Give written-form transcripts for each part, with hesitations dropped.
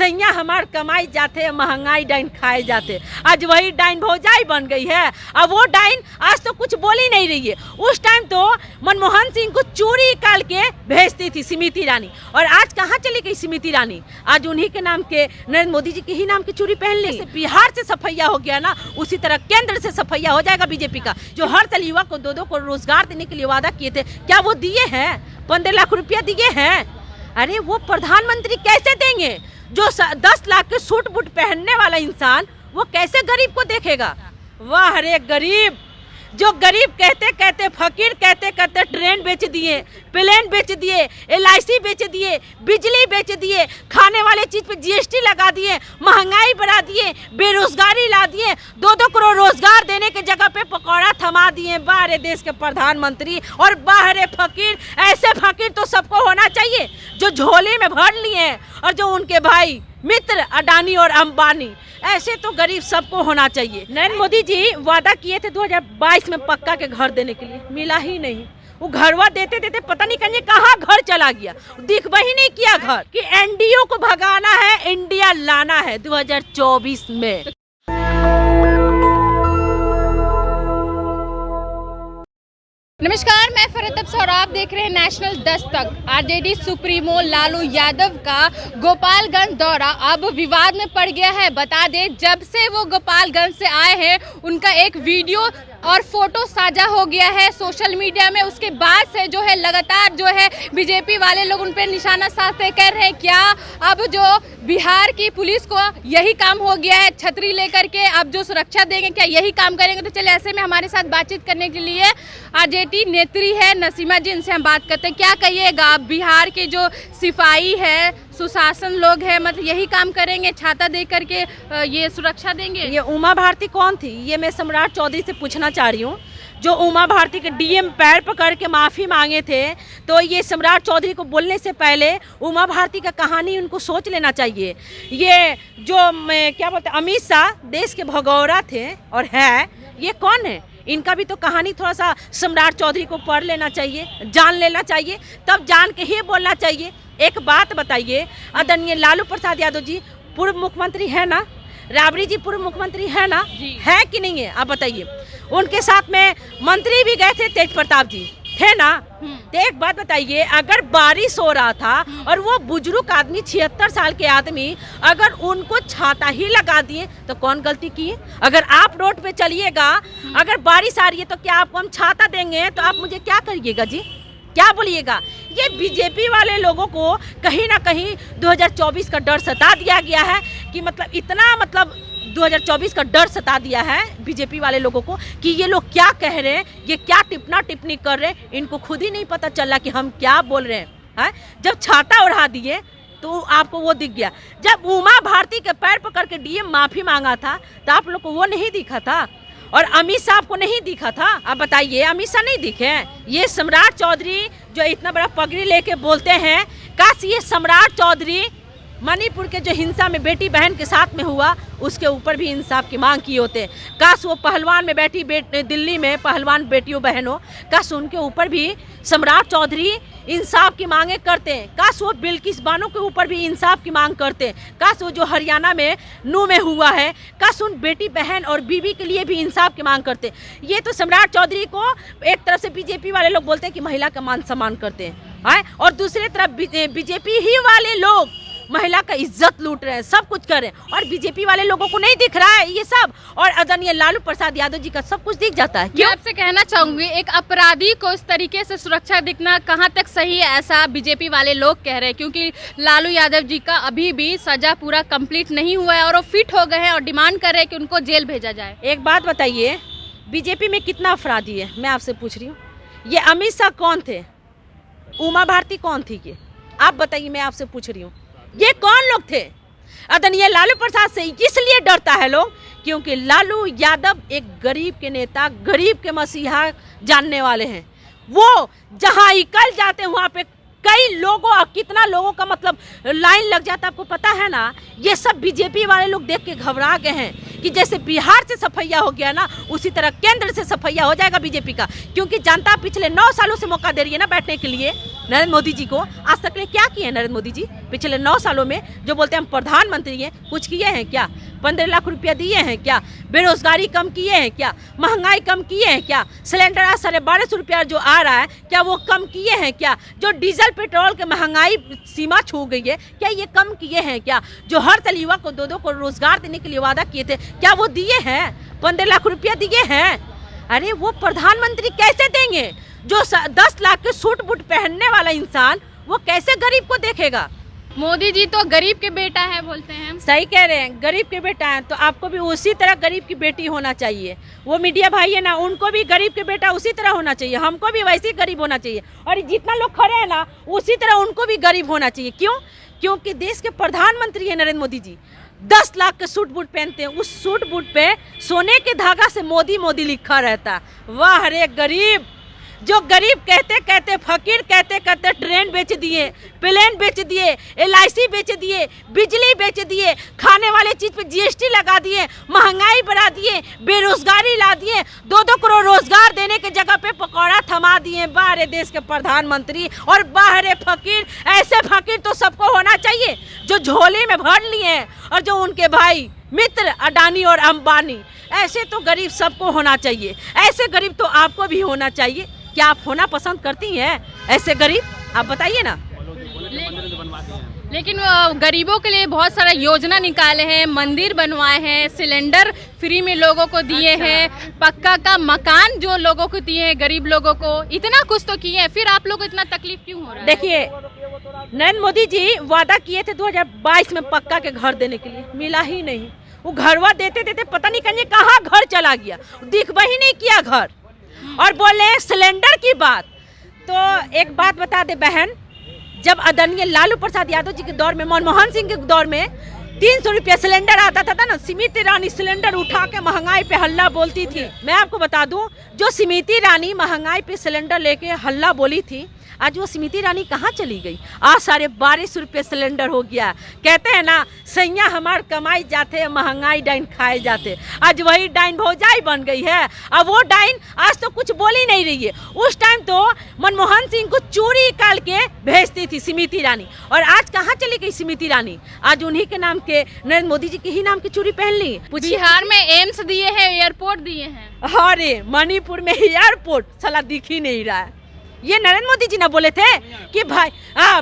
सैया हमार कमाई जाते, महंगाई डाइन खाए जाते। आज वही डाइन भौजाई बन गई है। अब वो डाइन आज तो कुछ बोल ही नहीं रही है। उस टाइम तो मनमोहन सिंह को चूड़ी निकाल के भेजती थी स्मृति ईरानी, और आज कहाँ चली गई स्मृति ईरानी? आज उन्हीं के नाम के, नरेंद्र मोदी जी के ही नाम की चूड़ी पहन ली। बिहार से सफैया हो गया ना, उसी तरह केंद्र से सफैया हो जाएगा बीजेपी का। जो हर साल युवा को 2-2 करोड़ रोजगार देने के लिए वादा किए थे, क्या वो दिए हैं? 15 लाख रुपया दिए हैं? अरे वो प्रधानमंत्री कैसे देंगे? जो 10 लाख के सूट बूट पहनने वाला इंसान वो कैसे गरीब को देखेगा? वाह रे गरीब, जो गरीब कहते कहते, फकीर कहते कहते ट्रेन बेच दिए, प्लेन बेच दिए, LIC बेच दिए, बिजली बेच दिए, खाने वाले चीज पे GST लगा दिए, महंगाई बढ़ा दिए, बेरोजगारी ला दिए, 2-2 करोड़ रोजगार देने के जगह पे पकौड़ा थमा दिए। बाहर देश के प्रधानमंत्री और बाहर फकीर। ऐसे फकीर तो सबको होना चाहिए जो झोली में भर लिए, और जो उनके भाई मित्र अडानी और अंबानी, ऐसे तो गरीब सबको होना चाहिए। नरेंद्र मोदी जी वादा किए थे 2022 में पक्का के घर देने के लिए, मिला ही नहीं। वो घरवा देते देते पता नहीं कहीं कहाँ घर चला गया, दिखवा ही नहीं किया घर। कि NDO को भगाना है, इंडिया लाना है 2024 में। नमस्कार, मैं फरहत अफसा और आप देख रहे हैं national Dastak. RJD supremo Lalu Yadav का गोपालगंज दौरा अब विवाद में पड़ गया है। बता दें, जब से वो गोपालगंज से आए हैं उनका एक वीडियो और फोटो साझा हो गया है सोशल मीडिया में। उसके बाद से जो है लगातार जो है बीजेपी वाले लोग उन पर निशाना साधते कर रहे हैं। क्या अब जो बिहार की पुलिस को यही काम हो गया है, छतरी लेकर के अब जो सुरक्षा देंगे, क्या यही काम करेंगे? तो चले ऐसे में हमारे साथ बातचीत करने के लिए RJD नेत्री है नसीमा जी, इनसे हम बात करते हैं। क्या कहिएगा, बिहार के जो सिपाही है, सुशासन लोग हैं, मतलब यही काम करेंगे, छाता दे करके ये सुरक्षा देंगे? ये उमा भारती कौन थी? ये मैं सम्राट चौधरी से पूछना चाह रही हूँ। जो उमा भारती के DM पैर पकड़ के माफ़ी मांगे थे, तो ये सम्राट चौधरी को बोलने से पहले उमा भारती का कहानी उनको सोच लेना चाहिए। ये जो क्या बोलते अमित शाह देश के भगौरा थे और है, ये कौन है? इनका भी तो कहानी थोड़ा सा सम्राट चौधरी को पढ़ लेना चाहिए, जान लेना चाहिए, तब जान के ही बोलना चाहिए। एक बात बताइए, आदरणीय लालू प्रसाद यादव जी पूर्व मुख्यमंत्री है ना? राबड़ी जी पूर्व मुख्यमंत्री है ना? है कि नहीं है? आप बताइए। उनके साथ में मंत्री भी गए थे, तेज प्रताप जी थे ना? तो एक बात बताइए, अगर बारिश हो रहा था और वो बुजुर्ग आदमी 76 साल के आदमी अगर उनको छाता ही लगा दिए तो कौन गलती की? अगर आप रोड पे चलिएगा, अगर बारिश आ रही है तो क्या आपको हम छाता देंगे? तो आप मुझे क्या करिएगा जी, क्या बोलिएगा? ये बीजेपी वाले लोगों को कहीं ना कहीं 2024 का डर सता दिया गया है। कि मतलब इतना 2024 का डर सता दिया है बीजेपी वाले लोगों को कि ये लोग क्या कह रहे हैं, ये क्या टिप्पणी कर रहे हैं, इनको खुद ही नहीं पता चला कि हम क्या बोल रहे हैं। जब छाता उड़ा दिए तो आपको वो दिख गया। जब उमा भारती के पैर पकड़ के DM माफ़ी मांगा था तो आप लोग को वो नहीं दिखा था? और अमित शाह को नहीं दिखा था? आप बताइए, अमित शाह नहीं दिखे? ये सम्राट चौधरी जो इतना बड़ा पगड़ी लेके बोलते हैं, काश ये सम्राट चौधरी मणिपुर के जो हिंसा में बेटी बहन के साथ में हुआ उसके ऊपर भी इंसाफ की मांग की होते। काश वो पहलवान में बैठी दिल्ली में पहलवान बेटियों बहनों, काश उनके ऊपर भी सम्राट चौधरी इंसाफ की मांगे करते हैं। काश वो बिल्किस बानो के ऊपर भी इंसाफ की मांग करते हैं। काश वो जो हरियाणा में नू में हुआ है, काश उन बेटी बहन और बीवी के लिए भी इंसाफ की मांग करते हैं। ये तो सम्राट चौधरी को एक तरफ से बीजेपी वाले लोग बोलते हैं कि महिला का मान सम्मान करते हैं, और दूसरी तरफ बीजेपी ही वाले लोग महिला का इज्जत लूट रहे हैं, सब कुछ कर रहे हैं, और बीजेपी वाले लोगों को नहीं दिख रहा है ये सब। और आदरणीय लालू प्रसाद यादव जी का सब कुछ दिख जाता है। मैं आपसे कहना चाहूंगी, एक अपराधी को इस तरीके से सुरक्षा दिखना कहां तक सही है, ऐसा बीजेपी वाले लोग कह रहे हैं। क्योंकि लालू यादव जी का अभी भी सजा पूरा कंप्लीट नहीं हुआ है और वो फिट हो गए हैं और डिमांड कर रहे हैं कि उनको जेल भेजा जाए। एक बात बताइए, बीजेपी में कितना अपराधी है? मैं आपसे पूछ रही हूँ, ये अमित शाह कौन थे? उमा भारती कौन थी? ये आप बताइए, मैं आपसे पूछ रही हूँ, ये कौन लोग थे? आदरणीय लालू प्रसाद से इसलिए डरता है लोग क्योंकि लालू यादव एक गरीब के नेता, गरीब के मसीहा जानने वाले हैं। वो जहाँ निकल जाते हैं वहाँ पे कई लोगों, कितना लोगों का मतलब लाइन लग जाता है, आपको पता है ना। ये सब बीजेपी वाले लोग देख के घबरा गए हैं कि जैसे बिहार से सफैया हो गया ना, उसी तरह केंद्र से सफैया हो जाएगा बीजेपी का। क्योंकि जनता पिछले 9 सालों से मौका दे रही है ना बैठने के लिए नरेंद्र मोदी जी को। आज तक क्या किए नरेंद्र मोदी जी? पिछले 9 सालों में जो बोलते हैं हम प्रधानमंत्री हैं, कुछ किए हैं क्या? 15 लाख रुपया दिए हैं क्या? बेरोजगारी कम किए हैं क्या? महंगाई कम किए हैं क्या? सिलेंडर आज 1250 रुपया जो आ रहा है, क्या वो कम किए हैं क्या? जो डीजल पेट्रोल के महंगाई सीमा छू गई है, क्या ये कम किए हैं क्या? जो हर साल युवा को 2-2 को रोजगार देने के लिए वादा किए थे, क्या वो दिए हैं? 15 लाख रुपया दिए हैं? अरे वो प्रधानमंत्री कैसे देंगे? जो 10 लाख के सूट बूट पहनने वाला इंसान, वो कैसे गरीब को देखेगा? मोदी जी तो गरीब के बेटा है बोलते हैं। सही कह रहे हैं, गरीब के बेटा हैं, तो आपको भी उसी तरह गरीब की बेटी होना चाहिए। वो मीडिया भाई है ना, उनको भी गरीब के बेटा उसी तरह होना चाहिए, हमको भी वैसे ही गरीब होना चाहिए। और जितना लोग खड़े हैं ना, उसी तरह उनको भी गरीब होना चाहिए। क्यों? क्योंकि देश के प्रधानमंत्री है नरेंद्र मोदी जी। 10 लाख के सूट बूट पहनते हैं, उस सूट बूट पे सोने के धागा से मोदी मोदी लिखा रहता। वाह रे गरीब! जो गरीब कहते कहते, फकीर कहते कहते ट्रेन बेच दिए, प्लेन बेच दिए, LIC बेच दिए, बिजली बेच दिए, खाने वाले चीज पे GST लगा दिए, महंगाई बढ़ा दिए, बेरोजगारी ला दिए, 2-2 करोड़ रोजगार देने के जगह पे पकौड़ा थमा दिए। बाहर देश के प्रधानमंत्री और बाहर फकीर। ऐसे फकीर तो सबको होना चाहिए जो झोले में भर लिए हैं, और जो उनके भाई मित्र अडानी और अंबानी, ऐसे तो गरीब सबको होना चाहिए। ऐसे गरीब तो आपको भी होना चाहिए। क्या आप होना पसंद करती हैं ऐसे गरीब? आप बताइए ना। लेकिन गरीबों के लिए बहुत सारा योजना निकाले हैं, मंदिर बनवाए हैं, सिलेंडर फ्री में लोगों को दिए हैं, पक्का का मकान जो लोगों को दिए हैं, गरीब लोगों को, इतना कुछ तो किए हैं। फिर आप लोग को इतना तकलीफ क्यों हो रहा है? देखिए, नरेंद्र मोदी जी वादा किए थे 2022 में पक्का के घर देने के लिए, मिला ही नहीं। वो घरवा देते देते पता नहीं कहाँ घर चला गया, दिखवा ही नहीं किया घर। और बोले सिलेंडर की बात, तो एक बात बता दे बहन, जब आदरणीय लालू प्रसाद यादव जी के दौर में, मनमोहन सिंह के दौर में 300 रुपया सिलेंडर आता था ना, स्मृति ईरानी सिलेंडर उठा के महंगाई पे हल्ला बोलती थी। मैं आपको बता दूं, जो स्मृति ईरानी महंगाई पे सिलेंडर लेके हल्ला बोली थी, आज वो स्मृति ईरानी कहाँ चली गई? आज 1250 रुपये सिलेंडर हो गया। कहते हैं ना, सैया हमार कमाई जाते, महंगाई डाइन खाए जाते। आज वही डाइन भौजाई बन गई है। अब वो डाइन आज तो कुछ बोल ही नहीं रही है। उस टाइम तो मनमोहन सिंह को चूड़ी निकाल के भेजती थी स्मृति ईरानी, और आज कहाँ चली गई स्मृति ईरानी? आज उन्हीं के नाम के, नरेंद्र मोदी जी के ही नाम की चूड़ी पहन ली। बिहार में एम्स दिए हैं, एयरपोर्ट दिए हैं। अरे मणिपुर में एयरपोर्ट साला दिख ही नहीं रहा है। ये नरेंद्र मोदी जी ना बोले थे कि भाई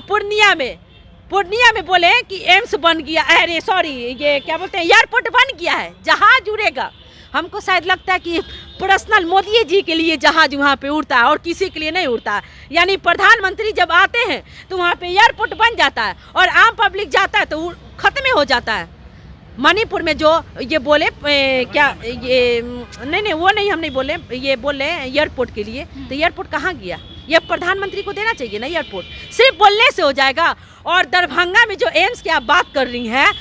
पूर्णिया में बोले कि एम्स बन गया, अरे सॉरी, ये क्या बोलते हैं, एयरपोर्ट बन गया है, जहाज उड़ेगा। हमको शायद लगता है कि पर्सनल मोदी जी के लिए जहाज वहाँ पे उड़ता है और किसी के लिए नहीं उड़ता। यानी प्रधानमंत्री जब आते हैं तो वहाँ पे एयरपोर्ट बन जाता है, और आम पब्लिक जाता है तो खत्म हो जाता है। मणिपुर में जो ये बोले क्या, ये नहीं वो नहीं, हम नहीं बोले, ये बोले एयरपोर्ट के लिए, तो एयरपोर्ट कहाँ गया? ये प्रधानमंत्री को देना चाहिए ना एयरपोर्ट, सिर्फ बोलने से हो जाएगा। और दरभंगा में जो एम्स की आप बात कर रही हैं,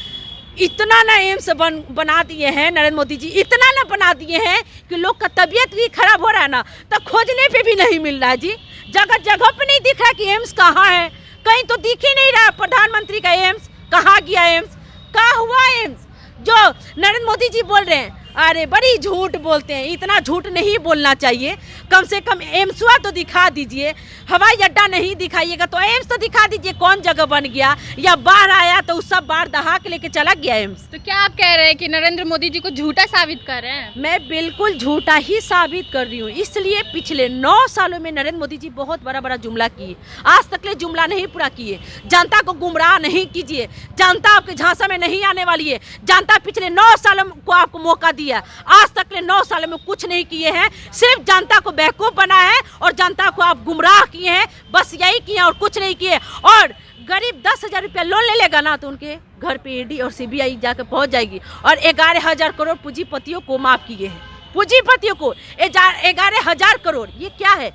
इतना ना एम्स बना दिए हैं नरेंद्र मोदी जी, इतना ना बना दिए हैं कि लोग का तबीयत भी खराब हो रहा है ना, तो खोजने पे भी नहीं मिल रहा है जी। जगह जगह पे नहीं दिख रहा कि एम्स कहाँ है, कहीं तो दिख ही नहीं रहा प्रधानमंत्री का एम्स। कहाँ गया एम्स? कहाँ हुआ एम्स? जो नरेंद्र मोदी जी बोल रहे हैं, अरे बड़ी झूठ बोलते हैं। इतना झूठ नहीं बोलना चाहिए, कम से कम एम्सवा तो दिखा दीजिए। हवाई अड्डा नहीं दिखाइएगा तो एम्स तो दिखा दीजिए, कौन जगह बन गया, या बाढ़ आया तो उस सब बाढ़ दहा के लेके चला गया एम्स। तो क्या आप कह रहे हैं कि नरेंद्र मोदी जी को झूठा साबित कर रहे हैं? मैं बिल्कुल झूठा ही साबित कर रही हूँ। इसलिए पिछले 9 सालों में नरेंद्र मोदी जी बहुत बड़ा जुमला किए, आज तक ले जुमला नहीं पूरा किए। जनता को गुमराह नहीं कीजिए, जनता आपके झांसा में नहीं आने वाली है। जनता पिछले 9 सालों को आपको मौका दिया, आज तक ले 9 सालों में कुछ नहीं किए हैं, सिर्फ जनता को बेवकूफ बना है और जनता को आप गुमराह किए हैं, बस यही किए और कुछ नहीं किए। और गरीब 10,000 रुपया लोन ले लेगा ना तो उनके घर पे ED और CBI जाकर पहुंच जाएगी। और 11,000 करोड़ पूंजीपतियों को माफ किए हैं, पूंजीपतियों को 11,000 करोड़। ये क्या है?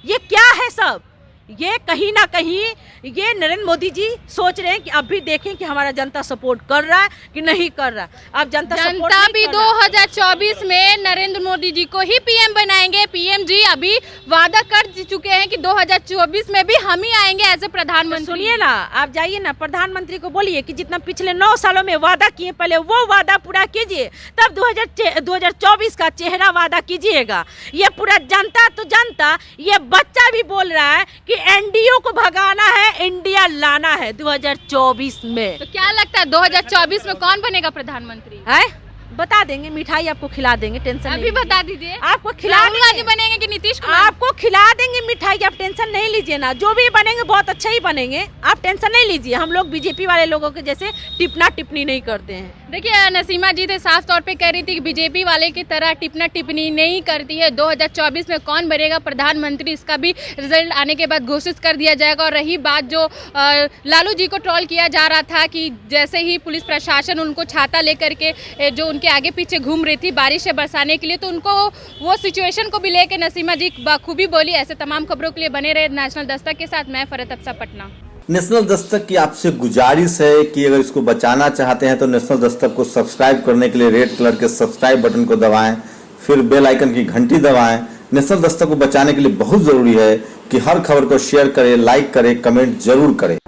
ये क्या है सब? ये कहीं ना कहीं ये नरेंद्र मोदी जी सोच रहे हैं कि अब भी देखें कि हमारा जनता सपोर्ट कर रहा है कि नहीं कर रहा। अब जनता भी 2024 में नरेंद्र मोदी जी को ही PM बनाएंगे। PM जी अभी वादा कर चुके हैं कि 2024 में भी हम ही आएंगे एज ए प्रधानमंत्री। सुनिए ना, आप जाइए ना प्रधानमंत्री को बोलिए कि जितना पिछले 9 सालों में वादा किए, पहले वो वादा पूरा कीजिए, तब 2024 का चेहरा वादा कीजिएगा। ये पूरा जनता तो जनता, ये बच्चा भी बोल रहा है कि कि एनडीओ को भगाना है, इंडिया लाना है 2024 में। तो क्या लगता है 2024 में कौन बनेगा प्रधानमंत्री? है बता देंगे, मिठाई आपको खिला देंगे, टेंशन अभी नहीं बता दीजिए। आपको खिला राहुल गांधी देंगे। बनेंगे कि नीतीश कुमार? आपको खिला देंगे मिठाई, आप टेंशन नहीं लीजिए ना। जो भी बनेंगे बहुत अच्छा ही बनेंगे, आप टेंशन नहीं लीजिए। हम लोग बीजेपी वाले लोगों के जैसे टिपना टिप्पणी नहीं करते हैं। देखिए नसीमा जी थे साफ तौर पे कह रही थी कि बीजेपी वाले की तरह टिप्पणी टिप्पणी नहीं करती है। 2024 में कौन बनेगा प्रधानमंत्री इसका भी रिजल्ट आने के बाद घोषित कर दिया जाएगा। और रही बात जो लालू जी को ट्रोल किया जा रहा था कि जैसे ही पुलिस प्रशासन उनको छाता लेकर के जो उनके आगे पीछे घूम रही थी बारिश से बरसाने के लिए, तो उनको वो सिचुएशन को भी लेके नसीमा जी बखूबी बोली। ऐसे तमाम खबरों के लिए बने रहे नेशनल दस्तक के साथ। मैं फरहत अफसा, पटना। नेशनल दस्तक की आपसे गुजारिश है कि अगर इसको बचाना चाहते हैं तो नेशनल दस्तक को सब्सक्राइब करने के लिए रेड कलर के सब्सक्राइब बटन को दबाएं, फिर बेल आइकन की घंटी दबाएं। नेशनल दस्तक को बचाने के लिए बहुत जरूरी है कि हर खबर को शेयर करें, लाइक करें, कमेंट जरूर करें।